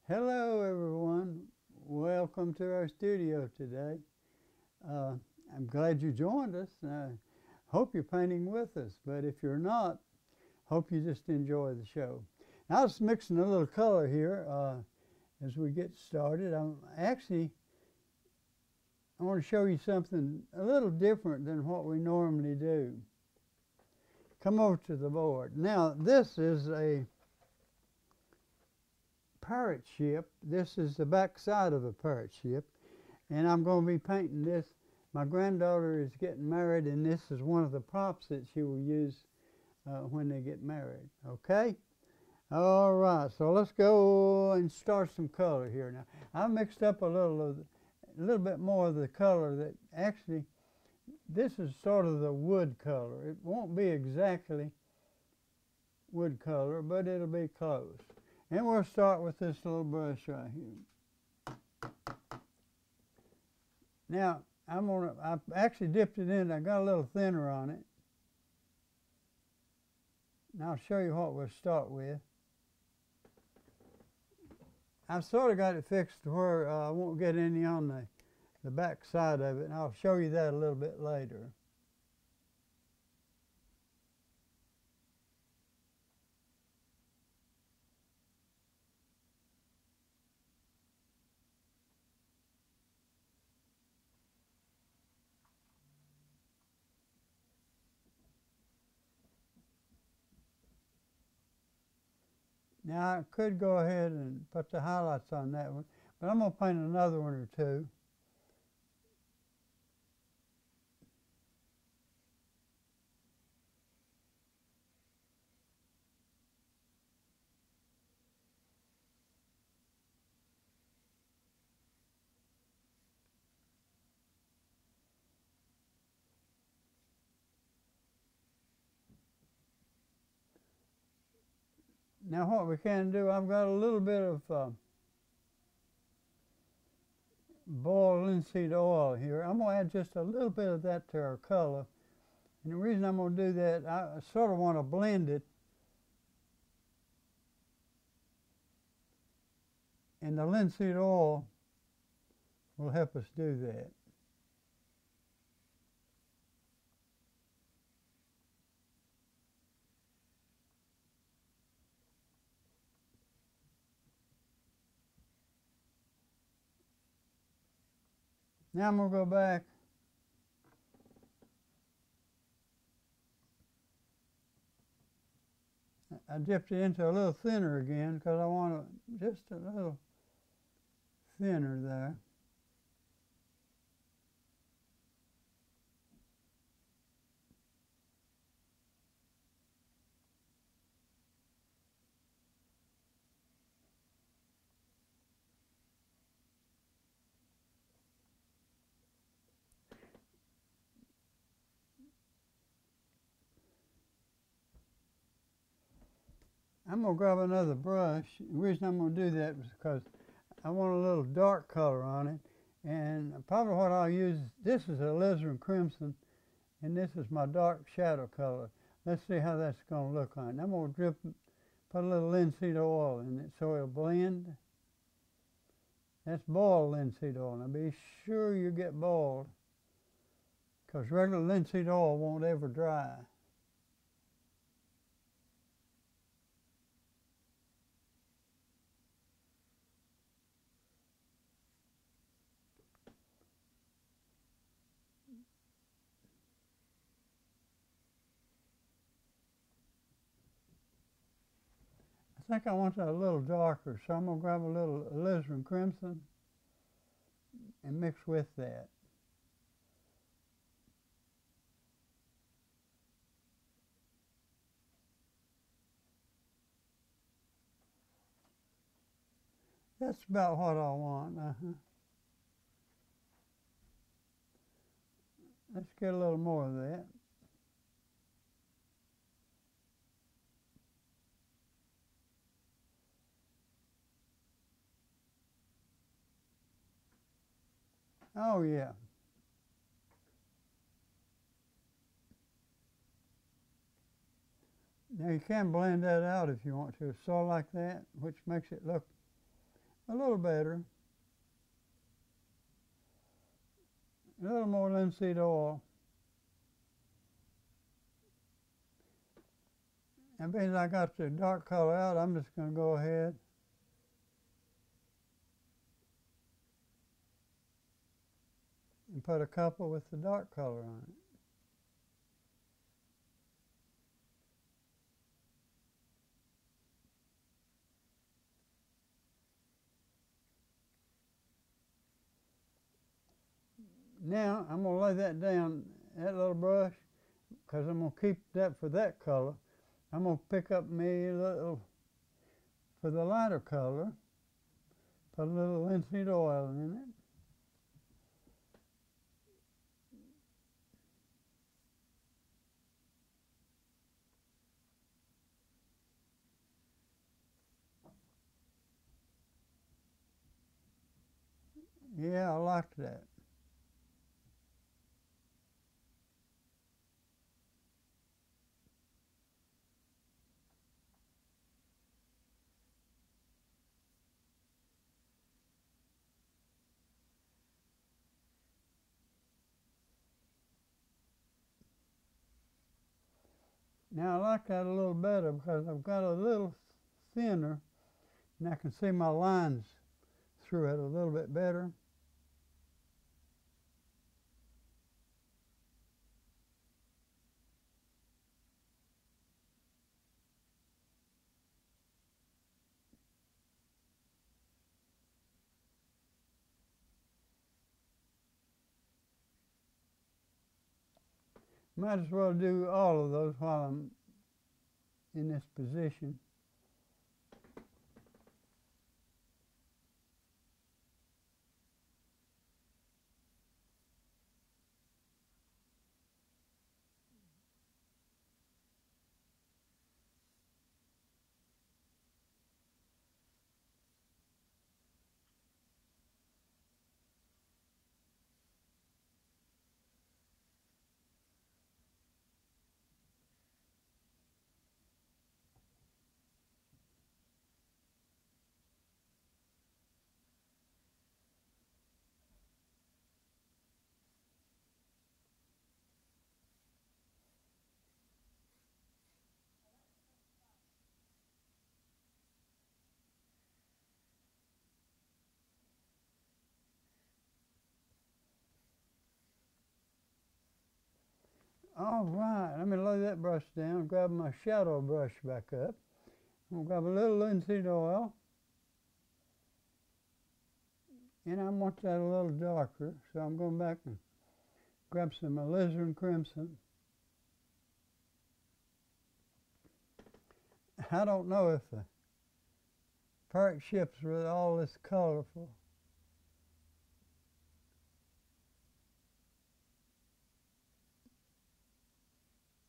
Hello everyone, welcome to our studio today. I'm glad you joined us. I hope you're painting with us, but if you're not, hope you just enjoy the show. Now, I was mixing a little color here as we get started. I want to show you something a little different than what we normally do. Come over to the board. Now, this is a parrot ship. This is the back side of a parrot ship, and I'm going to be painting this. My granddaughter is getting married, and this is one of the props that she will use when they get married. Okay? All right, so let's go and start some color here. Now, I mixed up a little bit more of the color that actually, this is sort of the wood color. It won't be exactly wood color, but it'll be close. And we'll start with this little brush right here. Now, I actually dipped it in. I got a little thinner on it. Now I'll show you what we'll start with. I've sort of got it fixed to where I won't get any on the back side of it, and I'll show you that a little bit later. Now I could go ahead and put the highlights on that one, but I'm going to paint another one or two. Now what we can do, I've got a little bit of boiled linseed oil here. I'm going to add just a little bit of that to our color. And the reason I'm going to do that, I sort of want to blend it. And the linseed oil will help us do that. Now I'm going to go back. I dipped it into a little thinner again because I want just a little thinner there. I'm going to grab another brush. The reason I'm going to do that is because I want a little dark color on it. And probably what I'll use, this is alizarin crimson, and this is my dark shadow color. Let's see how that's going to look on it. I'm going to put a little linseed oil in it so it'll blend. That's boiled linseed oil. Now be sure you get boiled, because regular linseed oil won't ever dry. I think I want that a little darker, so I'm going to grab a little alizarin crimson and mix with that. That's about what I want. Let's get a little more of that. Oh yeah. Now you can blend that out if you want to, sort of like that, which makes it look a little better. A little more linseed oil. And because I got the dark color out, I'm just going to go ahead and put a couple with the dark color on it. Now I'm going to lay that down, that little brush, because I'm going to keep that for that color. I'm going to pick up me a little, for the lighter color, put a little linseed oil in it. Yeah, I like that. Now I like that a little better because I've got a little thinner and I can see my lines through it a little bit better. Might as well do all of those while I'm in this position. All right, let me lay that brush down, grab my shadow brush back up. I'm going to grab a little linseed oil. And I want that a little darker, so I'm going back and grab some alizarin crimson. I don't know if the parrot ships were all this colorful.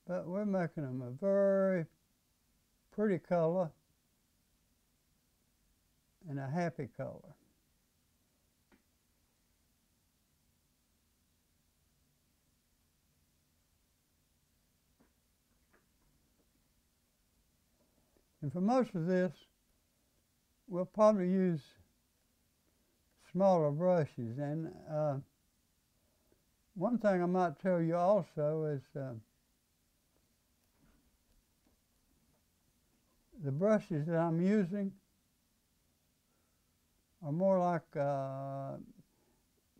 But we're making them a very pretty color and a happy color. And for most of this, we'll probably use smaller brushes. And one thing I might tell you also is the brushes that I'm using are more like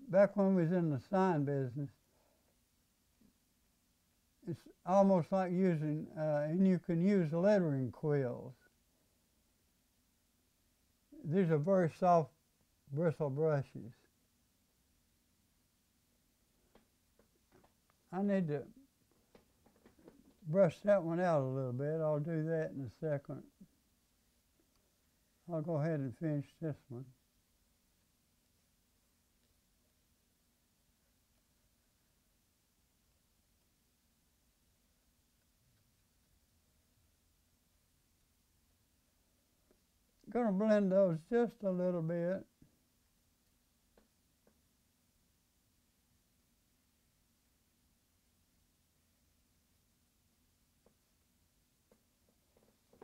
back when we was in the sign business. It's almost like using, and you can use lettering quills. These are very soft bristle brushes. I need to brush that one out a little bit. I'll do that in a second. I'll go ahead and finish this one. Going to blend those just a little bit.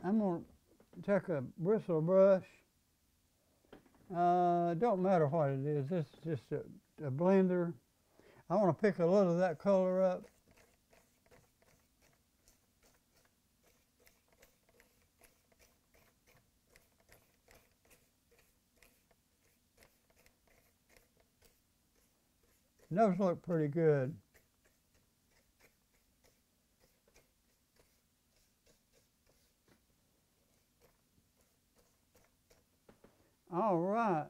I'm going to take a bristle brush Don't matter what it is. This is just a blender. I want to pick a little of that color up. Those look pretty good. All right.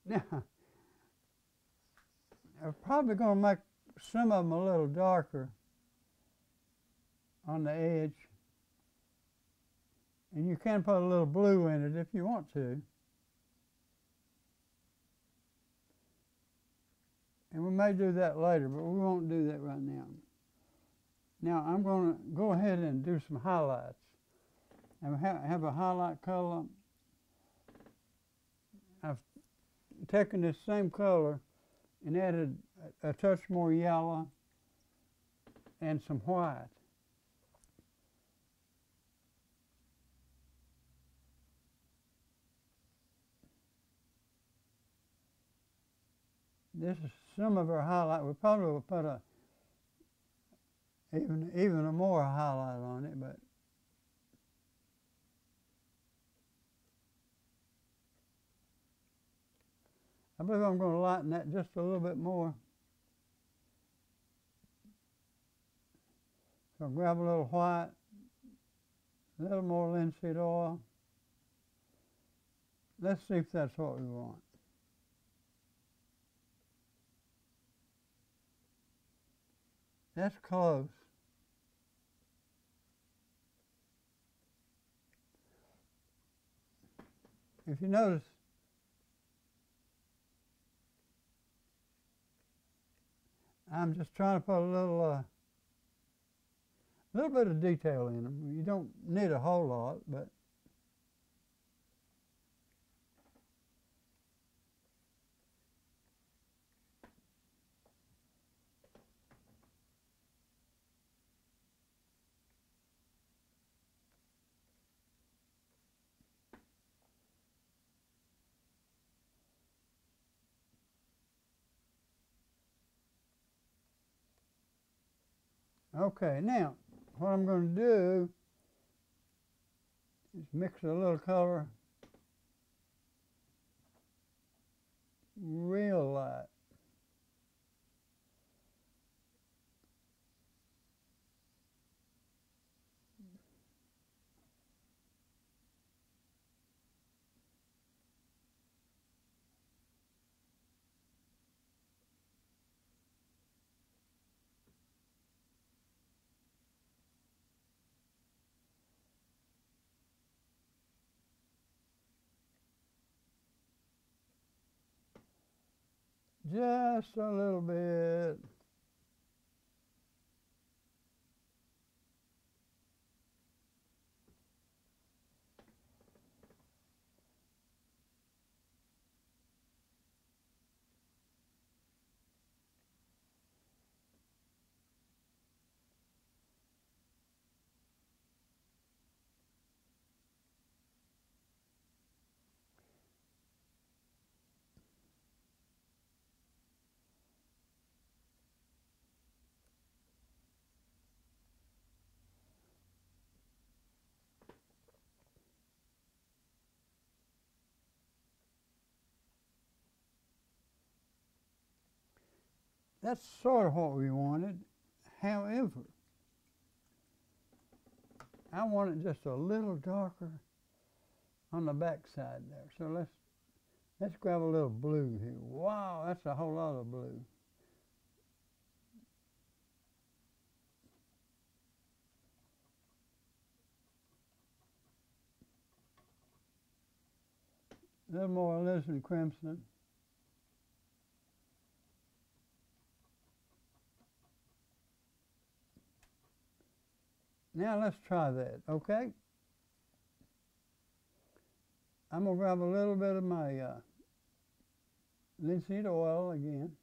Now, I'm probably going to make some of them a little darker on the edge. And you can put a little blue in it if you want to. And we may do that later, but we won't do that right now. Now I'm going to go ahead and do some highlights. I have a highlight color. I've taken this same color and added a touch more yellow and some white. This is some of our highlight. We probably will put a even a more highlight on it, but I believe I'm going to lighten that just a little bit more. So I'll grab a little white, a little more linseed oil. Let's see if that's what we want. That's close. If you notice, I'm just trying to put a little bit of detail in them. You don't need a whole lot, but okay. Now, what I'm going to do is mix a little color real light. Just a little bit. That's sort of what we wanted. However, I want it just a little darker on the back side there. So let's grab a little blue here. Wow, that's a whole lot of blue. A little more alizarin crimson. Now let's try that, okay? I'm going to grab a little bit of my linseed oil again.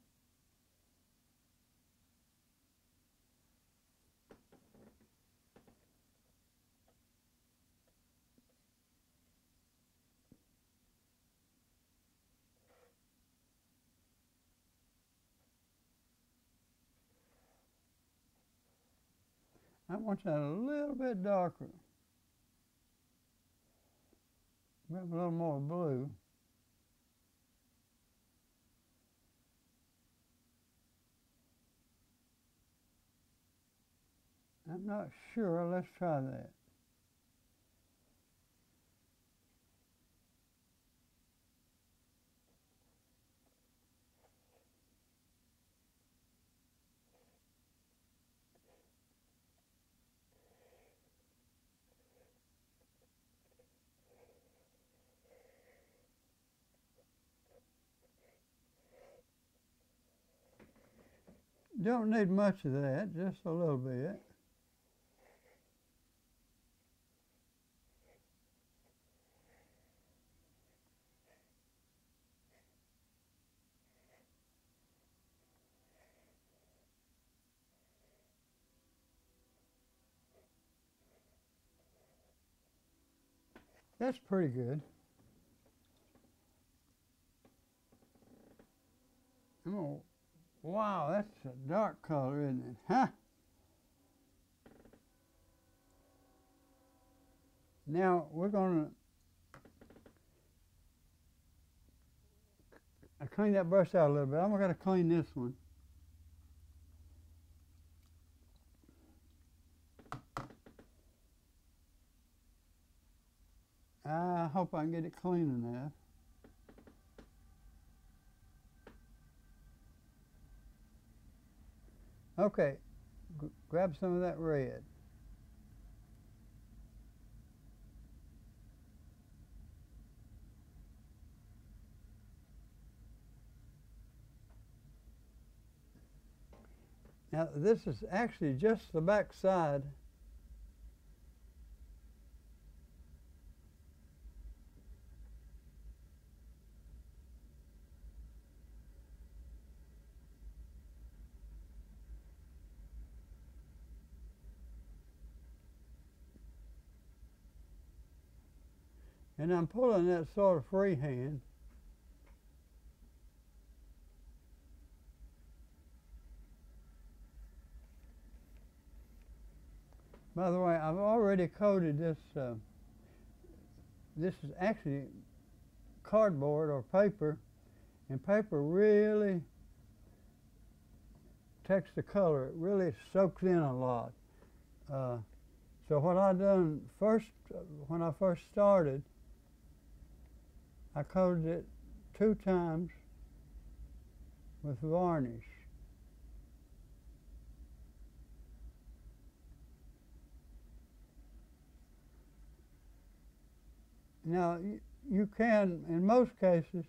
I want that a little bit darker. Maybe a little more blue. I'm not sure. Let's try that. Don't need much of that, just a little bit. That's pretty good. Oh, wow, that's a dark color, isn't it? Huh? Now we're going to clean that brush out a little bit. I'm going to clean this one. I hope I can get it clean enough. Okay, grab some of that red. Now this is actually just the back side. And I'm pulling that sort of freehand. By the way, I've already coated this. This is actually cardboard or paper, and paper really takes the color. It really soaks in a lot. So what I done first, when I first started, I coated it 2 times with varnish. Now, you can, in most cases,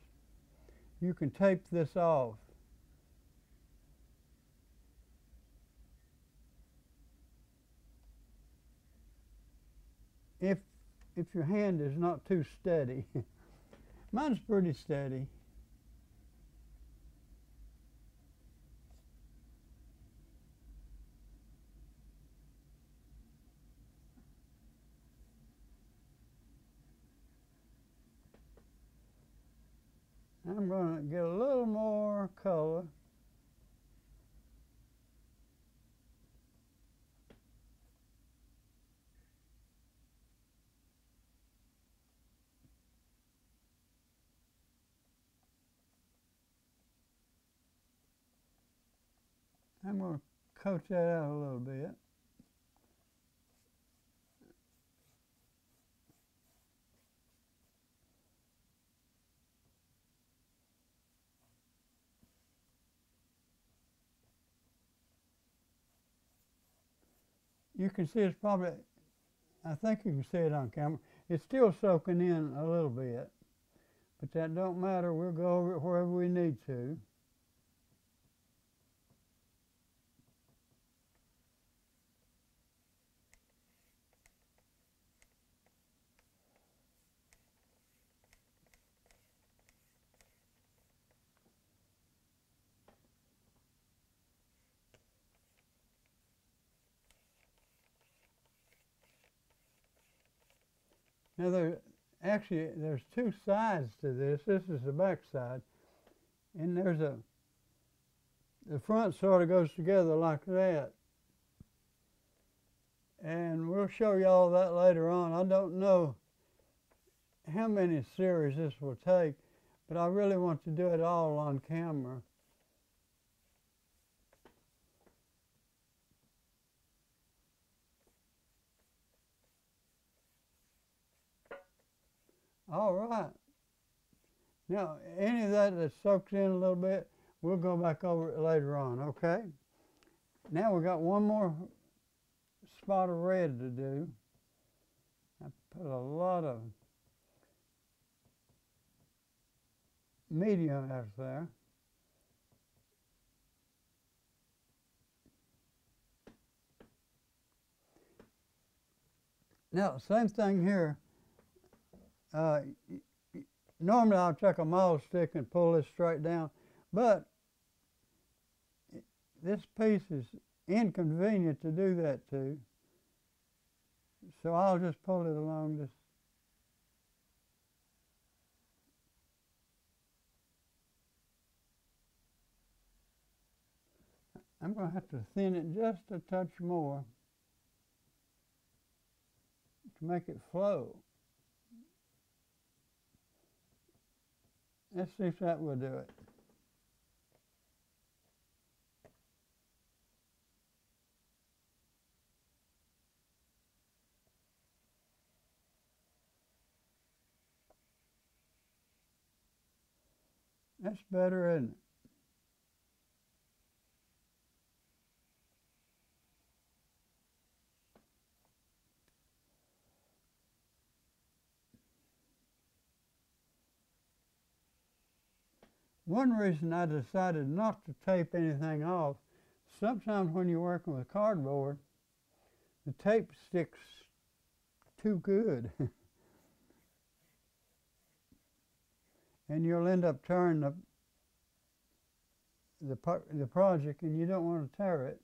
you can tape this off. If your hand is not too steady. Mine's pretty steady. I'm going to get a little more color. I'm going to coat that out a little bit. You can see it's probably, I think you can see it on camera. It's still soaking in a little bit, but that don't matter. We'll go over it wherever we need to. Now there's 2 sides to this. This is the back side, and the front sort of goes together like that. and we'll show you all that later on. I don't know how many series this will take, but I really want to do it all on camera. All right. Now, any of that soaks in a little bit, we'll go back over it later on, okay? Now we got one more spot of red to do. I put a lot of medium out there. Now, same thing here. Normally I'll take a maul stick and pull this straight down, but this piece is inconvenient to do that to. So I'll just pull it along this. I'm going to have to thin it just a touch more to make it flow. Let's see if that will do it. That's better, isn't it? One reason I decided not to tape anything off, sometimes when you're working with cardboard, the tape sticks too good. And you'll end up tearing the project, and you don't want to tear it.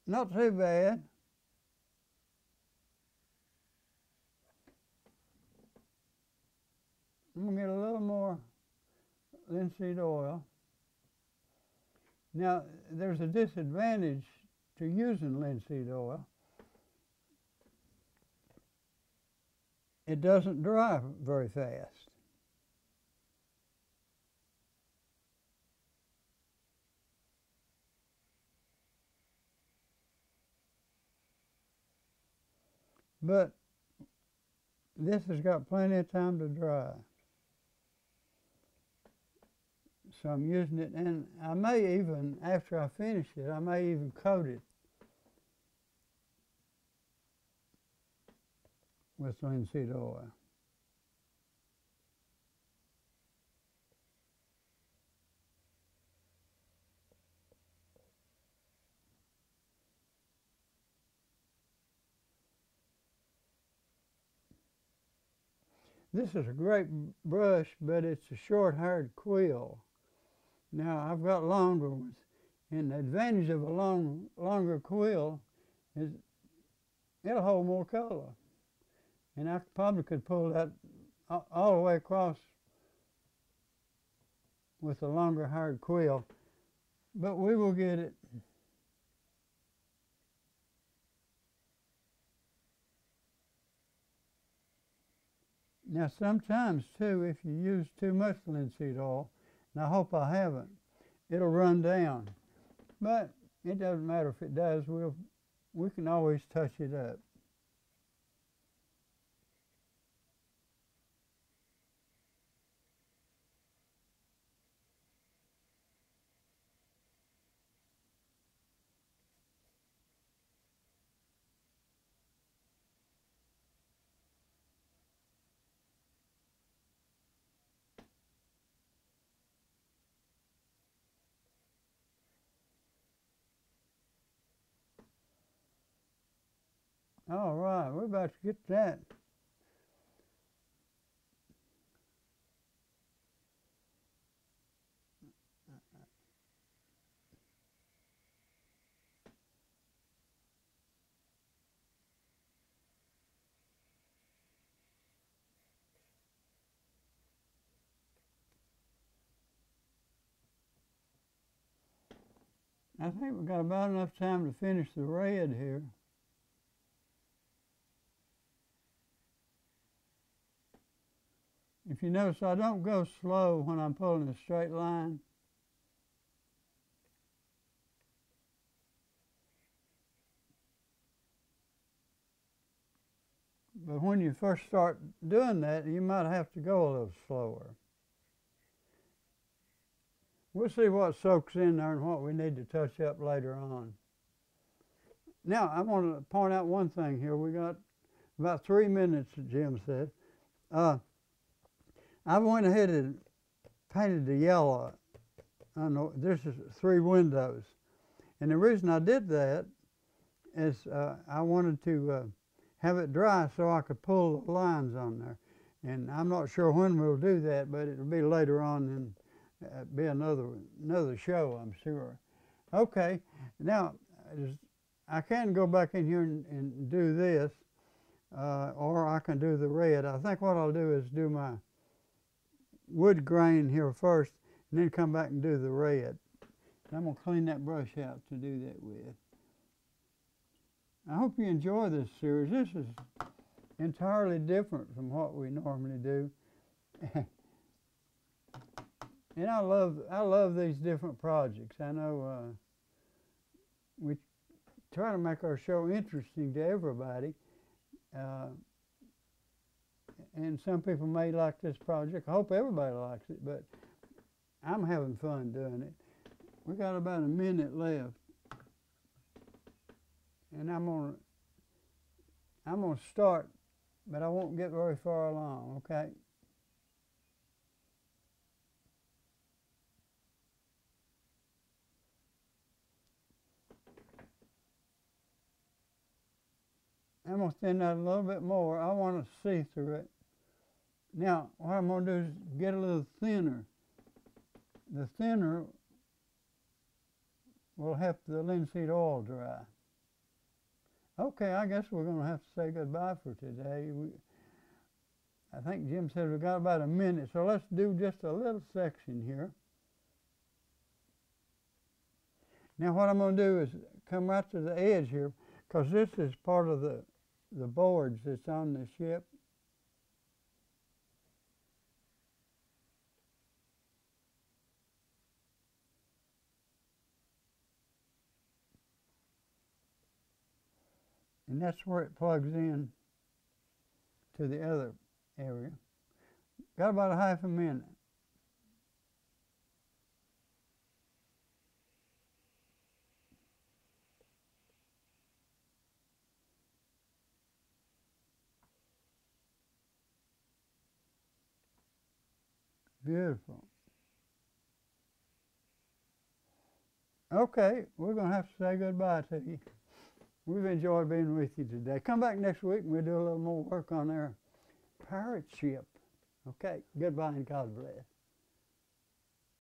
Not too bad. I'm going to get a little more linseed oil. Now, there's a disadvantage to using linseed oil. It doesn't dry very fast. But this has got plenty of time to dry. So I'm using it, and I may even, after I finish it, I may even coat it with linseed oil. This is a great brush, but it's a short-haired quill. Now, I've got longer ones, and the advantage of a longer quill is it'll hold more color. And I probably could pull that all the way across with a longer haired quill, but we will get it. Now, sometimes too, if you use too much linseed oil, and I hope I haven't, it'll run down. But it doesn't matter if it does, we can always touch it up. All right, we're about to get that I think we've got about enough time to finish the red here. If you notice, I don't go slow when I'm pulling a straight line. But when you first start doing that, you might have to go a little slower. We'll see what soaks in there and what we need to touch up later on. Now, I want to point out one thing here. We got about 3 minutes, Jim said. I went ahead and painted the yellow. I know this is 3 windows. And the reason I did that is I wanted to have it dry so I could pull the lines on there. And I'm not sure when we'll do that, but it'll be later on and be another show, I'm sure. Okay, now I can go back in here and do this, or I can do the red. I think what I'll do is do my wood grain here first, and then come back and do the red. I'm going to clean that brush out to do that with. I hope you enjoy this series. This is entirely different from what we normally do. And I love these different projects. I know we try to make our show interesting to everybody. And some people may like this project. I hope everybody likes it, but I'm having fun doing it. We got about a minute left. And I'm gonna start, but I won't get very far along, okay? I'm going to thin that a little bit more. I want to see through it. Now, what I'm going to do is get a little thinner. The thinner will help the linseed oil dry. Okay, I guess we're going to have to say goodbye for today. I think Jim said we've got about a minute, so let's do just a little section here. Now what I'm going to do is come right to the edge here, because this is part of the boards that's on the ship. And that's where it plugs in to the other area. Got about a half a minute. Beautiful. Okay, we're going to have to say goodbye to you. We've enjoyed being with you today. Come back next week and we'll do a little more work on our pirate ship. Okay, goodbye and God bless.